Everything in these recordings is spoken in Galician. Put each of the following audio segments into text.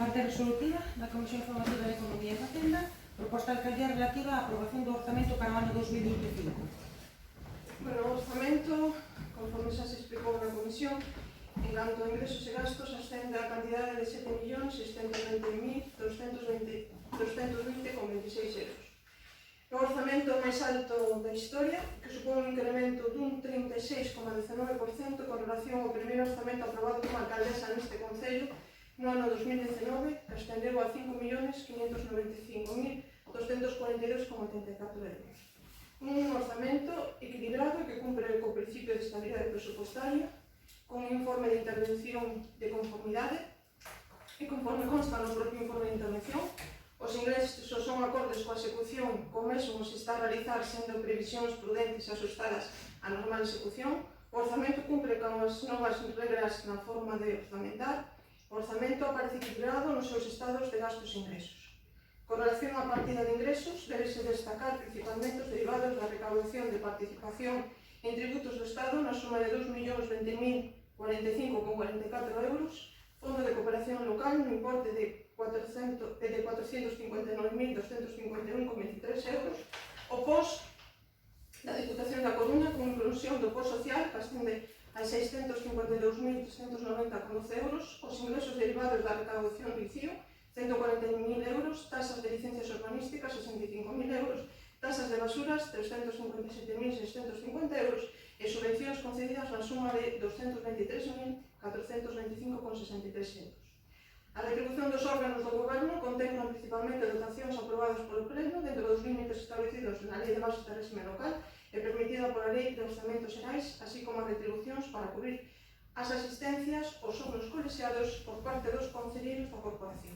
Parte resolutiva da Comisión Formativa de Economía e Facenda, proposta de alcaldía relativa á aprobación do orzamento para o ano 2025. Bueno, o orzamento, conforme xa se explicou na Comisión, en canto a ingresos e gastos, ascende a cantidade de 7.620.220,26 euros. O orzamento máis alto da historia, que supón un incremento dun 36,19% con relación ao primeiro orzamento aprobado como alcaldesa neste Concello no ano 2019, que ascendeu a 5.595.242,84 euros. Un orzamento equilibrado que cumpre co principio de estabilidade presupostaria, con un informe de intervención de conformidade, e conforme consta no propio informe de intervención, os ingresos son acordes coa execución, co mesmo se está a realizar sendo previsións prudentes e asustadas á normal execución. O orzamento cumpre con as novas regras na forma de orzamentar. O orzamento aparece equilibrado nos seus estados de gastos e ingresos. Con relación á partida de ingresos, debese destacar principalmente os derivados da recaudación de participación en tributos do Estado na suma de 2.020.045,44 euros, Fondo de Cooperación Local no importe de 459.251,23 euros, o POS da Diputación da Coruña con inclusión do POS social, que ascende a 652.390,12 euros, os ingresos derivados da recaudación do ICIO, 140.000 euros, tasas de licencias urbanísticas, 65.000 euros, tasas de basuras, 357.650 euros, e subvencións concedidas na suma de 223.425,63 euros. A retribución dos órganos do Goberno contemplan principalmente dotacións aprobadas polo Pleno dentro dos límites establecidos na Lei de Bases de Réxime Local e permitida pola Lei de Orzamentos Xerais, así como as retribucións para cubrir as asistencias aos sonos colexiados por parte dos concelleiros da Corporación.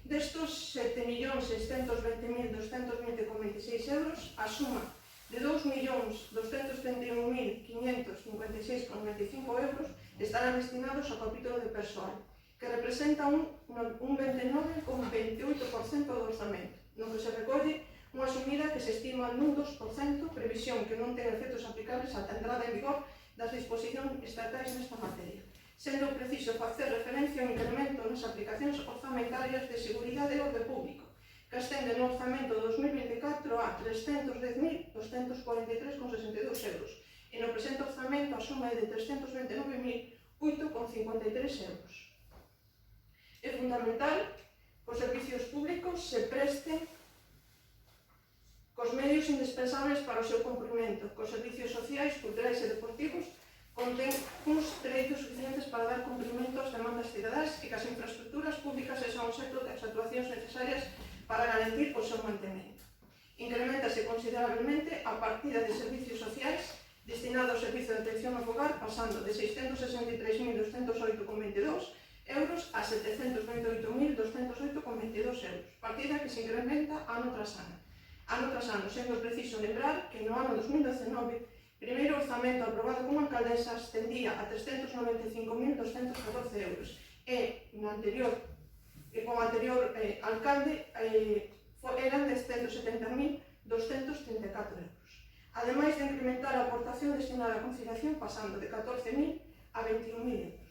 Destos 7.620.220,26 euros, a suma de 2.231.556,95 euros estarán destinados ao capítulo de persoal, que representa un 29,28% do orzamento, no que se recolle unha subida que se estima nun 2%, previsión que non ten efectos aplicables ata a entrada en vigor das disposicións estatais nesta materia, sendo preciso facer referencia ao incremento nas aplicacións orzamentarias de seguridade e orde público, que ascende no orzamento 2024 a 310.243,62 euros, e no presente orzamento a suma é de 329.008,53 euros. É fundamental que os servicios públicos se presten cos medios indispensables para o seu cumprimento, que os servicios sociais, culturais e deportivos contén uns dereitos suficientes para dar cumprimento ás demandas cidadás e que as infraestructuras públicas sexan o centro das actuacións necesarias para garantir o seu mantemento. Incrementase considerablemente a partida de servicios sociais destinada ao servizo de atención ao fogar, pasando de 663.208,22 euros a 728.208,22 euros, partida que se incrementa ano tras ano, sendo preciso lembrar que no ano 2019 primeiro orzamento aprobado como alcaldesa ascendía a 395.214 euros e como anterior alcalde eran de 170.234 euros. Ademais de incrementar a aportación destinada á conciliación pasando de 14.000 a 21.000 euros.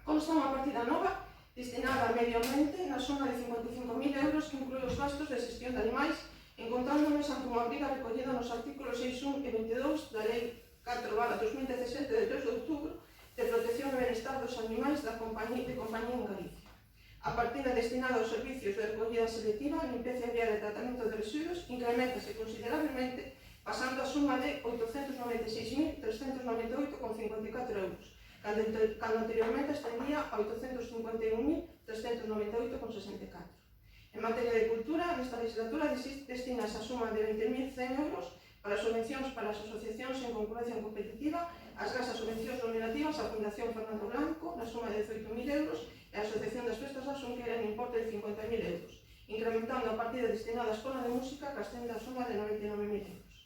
Consta unha partida nova destinada a medio ambiente na suma de 55.000 euros que inclúe os gastos de xestión de animais, encontrándonos ante unha obriga recollida nos artículos 6.1 e 22 da Lei 4/2017 de 3 de outubro de protección e benestar dos animais de compañía en Galicia. A partida destinada aos servicios de recollida selectiva, limpeza viaria e tratamento de residuos incrementase considerablemente, pasando a suma de 896.398,54 euros, cando anteriormente ascendía a 851.398,64. En materia de cultura, nesta legislatura destinase a suma de 20.100 euros para subvencións para as asociacións en concurrencia competitiva, as gasas subvencións nominativas á Fundación Fernando Blanco na suma de 18.000 euros e a Asociación das Festas da Xunquera en importe de 50.000 euros, incrementando a partida destinada á Escola de Música que ascende a suma de 99.000 euros.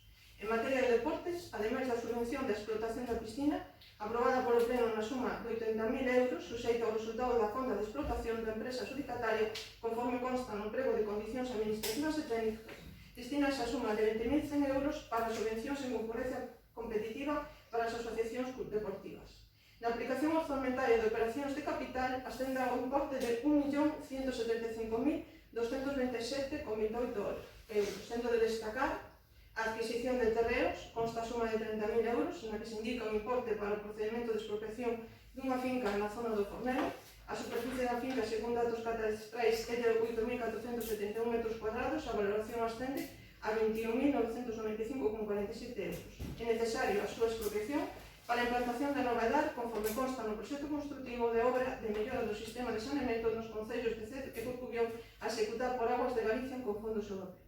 En materia de deportes, ademais da subvención da explotación da piscina, aprobada polo Pleno na suma de 80.000 euros, suxeita ao resultado da fonda de explotación da empresa adjudicataria, conforme consta no emprego de condicións administrativas e técnicas, destinase a suma de 20.100 euros para subvencións en concurrencia competitiva para as asociacións deportivas. Na aplicación orzamentaria de operacións de capital ascende ao importe de 1.175.227,28 euros, sendo de destacar a adquisición de terreos, consta a suma de 30.000 euros, na que se indica o importe para o procedimento de expropiación dunha finca na zona do Fornero. A superficie da finca, segundo datos catastrais, é de 8.471 metros cuadrados, a valoración ascende a 21.995,47 euros. É necesario a súa expropiación para a implantación da nova edar, conforme consta no proxecto construtivo de obra de mellora do sistema de saneamento nos concellos de Cee e Corcubión a executar por Aguas de Galicia con fondos europeos.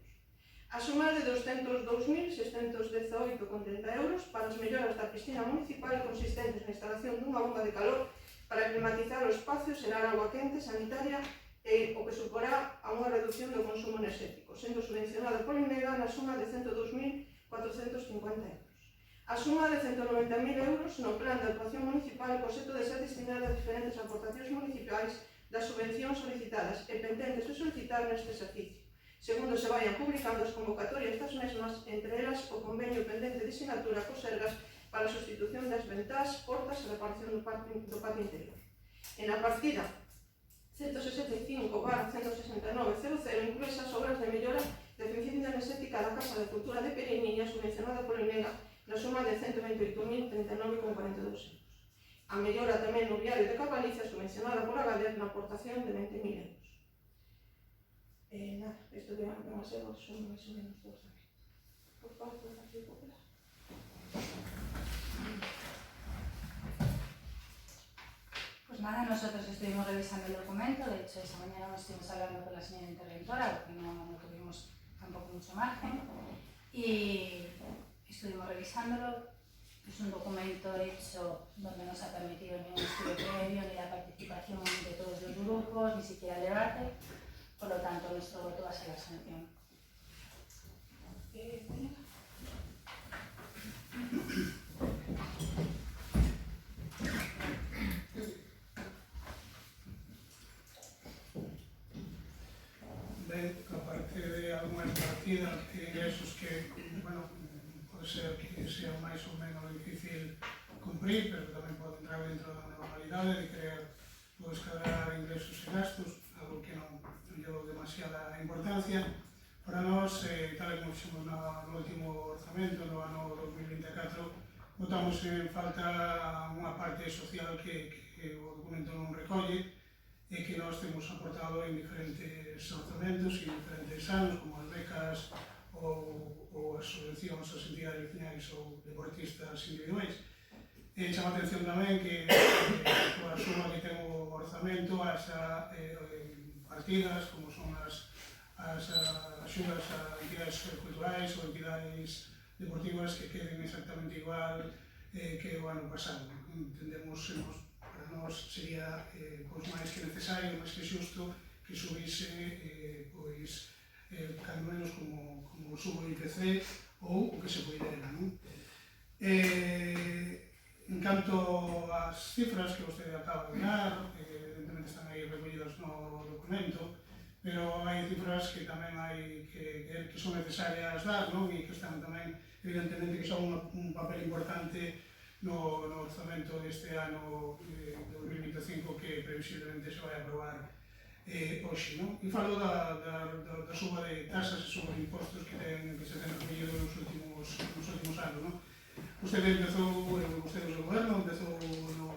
A suma de 202.618,30 euros para as melloras da piscina municipal consistentes na instalación dunha bomba de calor para climatizar o espacio, xerar agua quente, sanitaria e o que suporá a unha reducción do consumo enerxético, sendo subvencionada por INEGA na suma de 102.450 euros. A suma de 190.000 euros no plan de actuación municipal por xeito de ser destinada a diferentes aportacións municipais das subvencións solicitadas e pendentes de solicitar neste exercicio, segundo se vayan publicando as convocatorias das mesmas, entre elas o convenio pendente de sinatura co Sergas para a sustitución das ventás, portas e reparación do patio interior. En a partida 165/16900 inclues as obras de mellora de eficiencia enerxética da Casa de Cultura de Periniña subvencionada por INEGA na suma de 128.039,42 euros. A mellora tamén no viario de Cabaliza subvencionada por Agader na aportación de 20.000 euros. Nada, isto que van a ser son máis ou menos dos tamén. Por parte do Partido Popular. Pues nada, nosotros estuvimos revisando el documento, de hecho esa mañana nos estuvimos hablando con la señora interventora, porque no tuvimos tampoco mucho margen, y estuvimos revisándolo. Es un documento hecho donde no se ha permitido ni un estudio previo, ni la participación de todos los grupos, ni siquiera el debate, por lo tanto nuestro voto va a ser la abstención. Aparte de algunas partidas de ingresos que, bueno, pode ser que sea máis ou menos difícil cumprir, pero que tamén pode entrar dentro da normalidade de crear, pois, cadrar ingresos e gastos, algo que non llevo demasiada importancia. Para nós, tal como fixemos no último orzamento, no ano 2024, botamos en falta unha parte social que o documento non recolle, e que nós temos aportado en diferentes orzamentos e en diferentes anos, como as becas ou as subvencións ás entidades veciñais ou deportistas individuais. Chama a atención tamén que a suma que ten o orzamento as partidas, como son as axudas a entidades culturais ou entidades deportivas, que queden exactamente igual que o ano pasado. Entendemos, para nós sería pois, máis que necesario, máis que xusto que subise cando menos como subo o IPC ou o que se poidera. En canto ás cifras que vostede acaba de dar, evidentemente están aí recollidas no documento, pero hai cifras que tamén hai que son necesarias dar, non? E que están tamén, evidentemente, que son un papel importante no orzamento deste ano 2025 que previsiblemente se vai aprobar hoxe, non? E falo da suba de tasas e suba de impostos que se ten recollido nos últimos anos, non? Vostede empezou, vostede do goberno, empezou no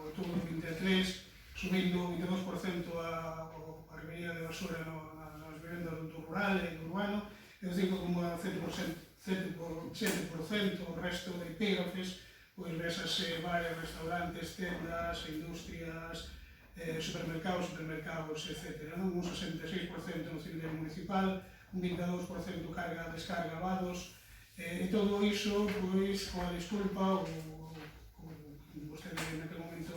outubro de 23, subindo 22% a recollia de basura nas vivendas do rural e do urbano, e o 5,7% o resto de epígrafes, pois vesase bares, restaurantes, tendas, industrias, supermercados, etc. Un 66% no civil municipal, un 22% carga, descarga, vados, e todo iso, pois, coa disculpa, vostede naquele momento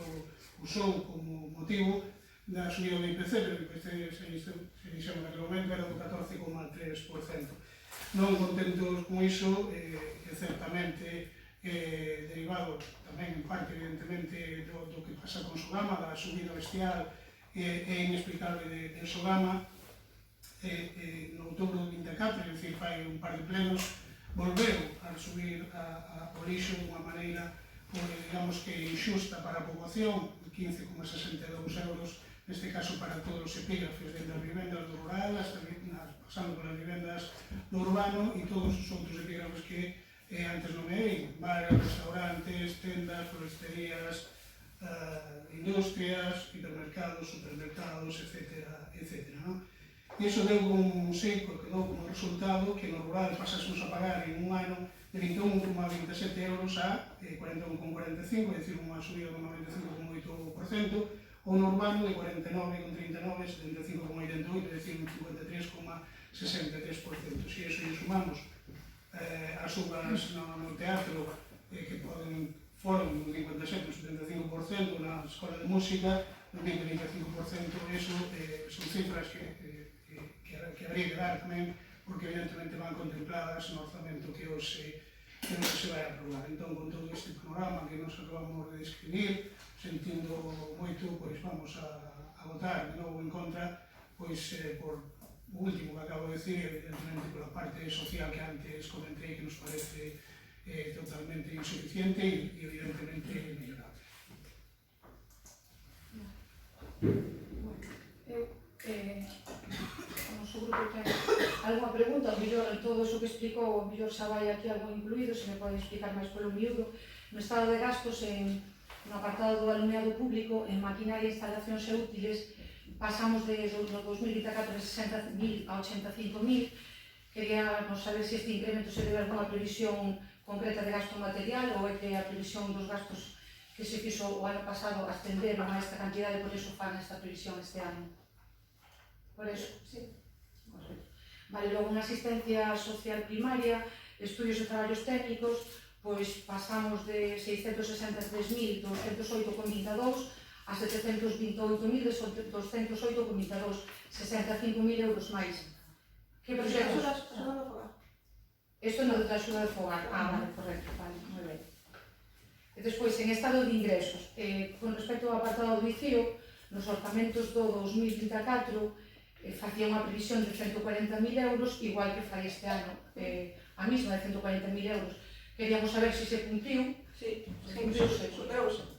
usou como motivo da subida do IPC, pero o IPC, se dixemos naquele momento, era do 14,3%. Non contentos con iso, certamente, derivado tamén en parte evidentemente do que pasa con Sogama, da subida bestial e inexplicable de Sogama, no outubro do 24, é dicir, fai un par de plenos, volveu a subir o lixo de unha maneira digamos que injusta para a poboación, 15,62 euros, neste caso para todos os epígrafes, desde as vivendas do rural, pasando polas vivendas do urbano e todos os outros epígrafes que antes nomeei, bares, restaurantes, tendas, floristerías, industrias, hipermercados, supermercados, etcétera, etcétera, non? E iso deu como resultado que no rural pasásemos a pagar en un ano de 21,27 euros a 41,45, é dicir, unha subida do 95,8%, ou no urbano de 49,39, 75,88, é dicir, un 53,63%. Se iso lle sumamos as subas no teatro, que foron un 57, un 75%, na escola de música, un 20-25%, eso son cifras que habría que dar tamén, porque evidentemente van contempladas no orzamento que hoxe se vai aprobar. Entón, con todo este panorama que nos acabamos de describir, sentindo moito, pois vamos a votar de novo en contra, pois por o último que acabo de decir, evidentemente pola parte social que antes comentei, que nos parece totalmente insuficiente e evidentemente mellorable. O noso grupo ten algunha pregunta, o mellor en todo iso que explicou, o mellor xa vai aquí algo incluído, se me pode explicar máis polo miúdo. No estado de gastos, no apartado do alumeado público, en maquinaria e instalacións e útiles, pasamos no 2024 de 60.000 a 85.000. Queríamos saber se este incremento se debe a alguna previsión concreta de gasto material ou é que a previsión dos gastos que se fixo o ano pasado ascenderon a esta cantidade, por iso fan esta previsión este ano. Por eso, sí. Vale, logo na asistencia social primaria, estudios e traballos técnicos, pois pasamos de 663.208,22 a 728.208,22, 65.000 euros máis. Que proxectos? Isto non é da axuda de fogar. Vale, correcto, vale, moi ben. E despois, en estado de ingresos, con respecto ao apartado do ICIO, nos orzamentos do 2024, facía unha previsión de 140.000 euros, igual que fai este ano, a mesma de 140.000 euros. Queríamos saber se se cumpriu. Sí, cumpriuse, superouse.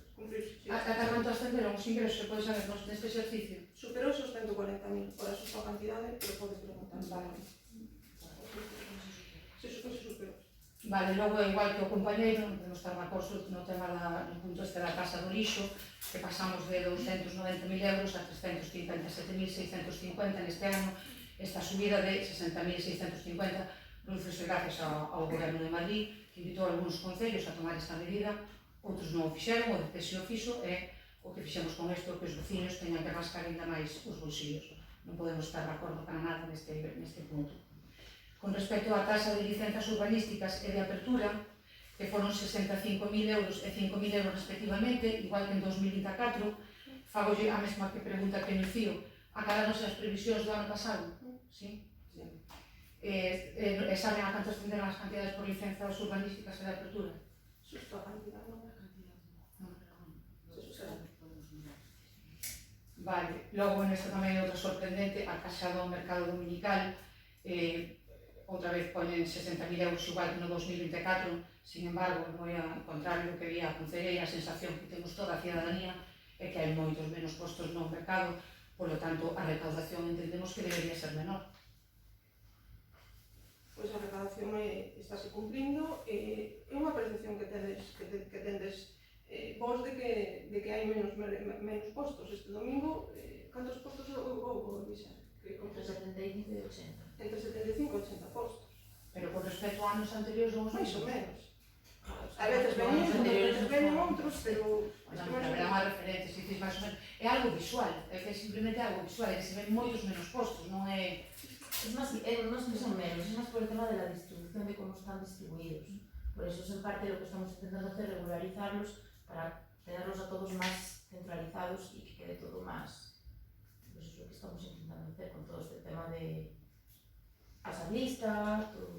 Ata canto ascenderon os ingresos, se pode saber neste exercicio? Superouse os 140.000, por a súa cantidade, pero pode preguntar. Vale. Se superouse. Vale, logo igual que o compañeiro, non podemos estar de acordo no tema no punto este da tasa do lixo, que pasamos de 290.000 euros a 357.650 neste ano. Esta subida de 60.650 produce gracias ao Goberno de Madrid, que invitou a algúns concellos a tomar esta medida, outros non o fixeron, o de Pesio fixo, e o que fixemos con isto que os veciños teñan que rascar ainda máis os bolsillos. Non podemos estar de acordo para nada neste punto. Con respecto á tasa de licenzas urbanísticas e de apertura, que foron 65.000 euros e 5.000 euros respectivamente, igual que en 2024, fagolle a mesma que pregunta que no ICIO, acadáronse as previsións do ano pasado? Sí? Saben a canto ascenderon as cantidades por licenzas urbanísticas e de apertura? Susto a cantidad, non a cantidad. Vale, logo nesta tamén outra sorprendente, a Caixa do Mercado Dominical, outra vez poñen 60.000 euros igual que no 2024, sin embargo, moi ao contrario do que vía a Concelleira, a sensación que temos toda a cidadanía é que hai moitos menos postos no mercado, polo tanto, a recaudación entendemos que debería ser menor. Pois a recaudación estáse cumprindo, é unha percepción que tendes vos de que hai menos postos. Este domingo, cantos postos houve, Luisa? Entre 75 e 80. Entre 75 e 80 postos. Pero con respecto a anos anteriores vamos máis ou menos. A veces veñen outros, pero... Haberá máis referentes, se dices máis ou menos. É algo visual, é que simplemente é algo visual, é que se ven moitos menos postos, non é... Es más que son menos, es más por el tema de la distribución, de cómo están distribuidos. Por eso es en parte lo que estamos intentando hacer, regularizarlos para tenerlos a todos más centralizados y que quede todo más... Pues es lo que estamos intentando hacer con todo este tema de pasar lista, todo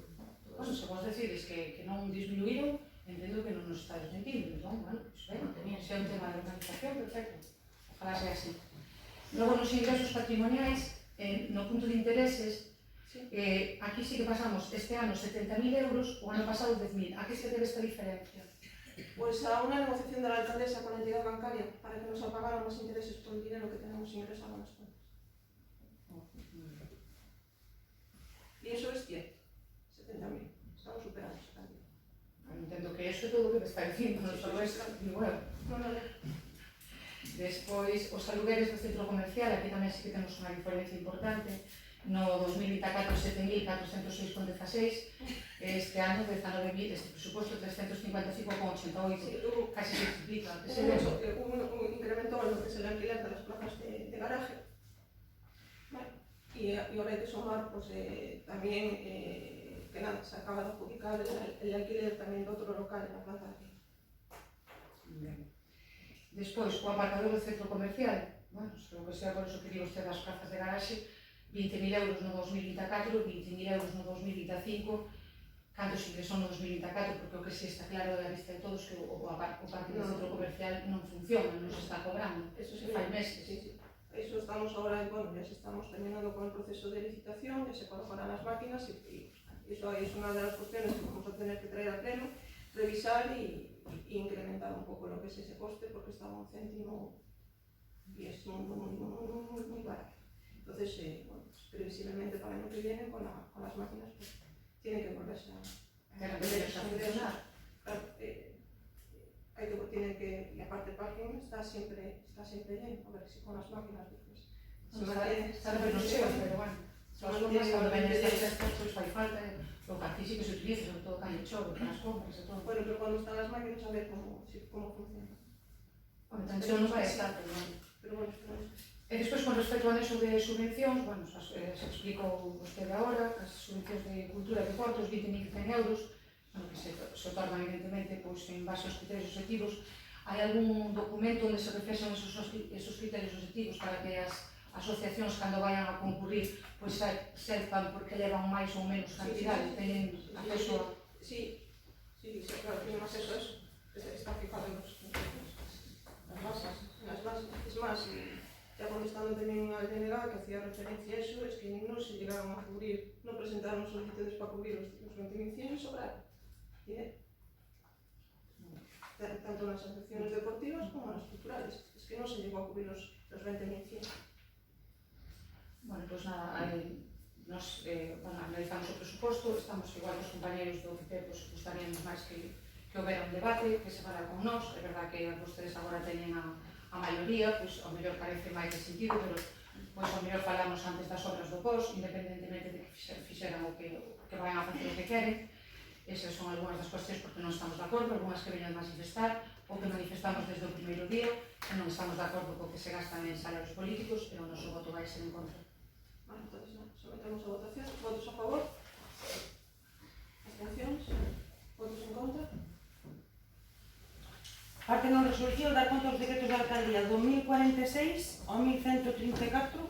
Bueno, se vos decides que non disminuíron, entendo que non nos está desmentindo, entón, bueno, pues ben, se é un tema de organización, perfecto. Ojalá sea así. Logo, nos ingresos patrimoniais, no punto de intereses, aquí sí que pasamos este ano 70.000 euros, o ano pasado 10.000. A que se debe esta diferencia? Pues a una negociación de la alcaldesa con la entidad bancaria para que nos apagaran los intereses por el dinero que tenemos ingresado en las cuentas. Y eso es cierto, 70.000. Estamos superando esa cantidad. Entendo que eso é todo o que me está dicindo, non só es igual. No. Despois, os alugueres do centro comercial, aquí tamén sí que temos unha diferencia importante. No 2024, 7.406,16, este ano 19.000, este presuposto 355,88, casi se triplica. Un incremento en lo que es el alquiler de las plazas de garaje. Vale. Y ahora hay que sumar, pues también que nada, se acaba de adjudicar el alquiler tamén de outro local en la planta de aquí. Despois, o aparcador do centro comercial, bueno, se o que sea por eso que digo usted das plazas de garaxe, 20.000 euros no 2024, 20.000 euros no 2025, cantos ingresou no 2024, porque o que se está claro da vista de todos que o parque do centro comercial non funciona, non se está cobrando, Eso sí, fai meses. Sí. Eso estamos ahora, bueno, ya estamos terminando con el proceso de licitación, ya se colocarán las máquinas y eso es una de las cuestiones que vamos a tener que traer a pleno, revisar y incrementar un poco lo que es ese coste, porque estaba un céntimo y es muy barato. Entonces, bueno, pues, previsiblemente para el año que viene con las máquinas pues, tiene que volverse a funcionar. Claro, y aparte el parking está siempre lleno, a ver si con las máquinas después Está no cheo, pero bueno, todas formas, cando ven estas festas, pois fai falta, o que aquí sí que se utiliza, sobre todo cando chove, para as compras e todo. Bueno, pero cuando están las máquinas a ver cómo funciona. Bueno, tan cheo non vai estar, pero bueno. Pero bueno, esperamos. E despois, con respecto ao anexo de subvencións, bueno, se explico vostede agora, as subvencións de cultura de deportes, 20.100 euros, bueno, que se otorgan evidentemente pois, en base aos criterios objetivos. Hai algún documento onde se reflexan esos criterios objetivos para que as asociacións, cando vayan a concurrir, pois sepan porque levan máis ou menos cantidades, teñen acceso a... Sí, claro, tienen acceso a eso. Está fijado en las bases. Es más, ya contestando también al delegado que hacía referencia a eso, es que no se llegaron a cubrir, no presentaron solicitudes para cubrir los 20.100 y sobraron dinero. Tanto en las asociaciones deportivas como en las culturales. Es que no se llegó a cubrir los 20.100. Bueno, pois nada, analizamos o presuposto, estamos igual que os compañeros do OCP, pois gustaríamos máis que houbera un debate, que se falara con nós. É verdad que vostedes agora teñen a maioría, pois ao mellor carece máis de sentido, pero pois ao mellor falamos antes das obras do POS, independentemente de que fixeran o que vayan a facer o que queren. Esas son algunhas das cuestións porque non estamos de acordo, algunhas que veñan a manifestar, ou que manifestamos desde o primeiro día, e non estamos de acordo co que se gastan en salarios políticos, e o noso voto vai ser en contra. Bueno, entonces sometemos a votación. ¿Votos a favor? ¿Abstenciones? ¿Votos en contra? Parte non resolución dar conta dos decretos da alcaldía do 1046 ao 1134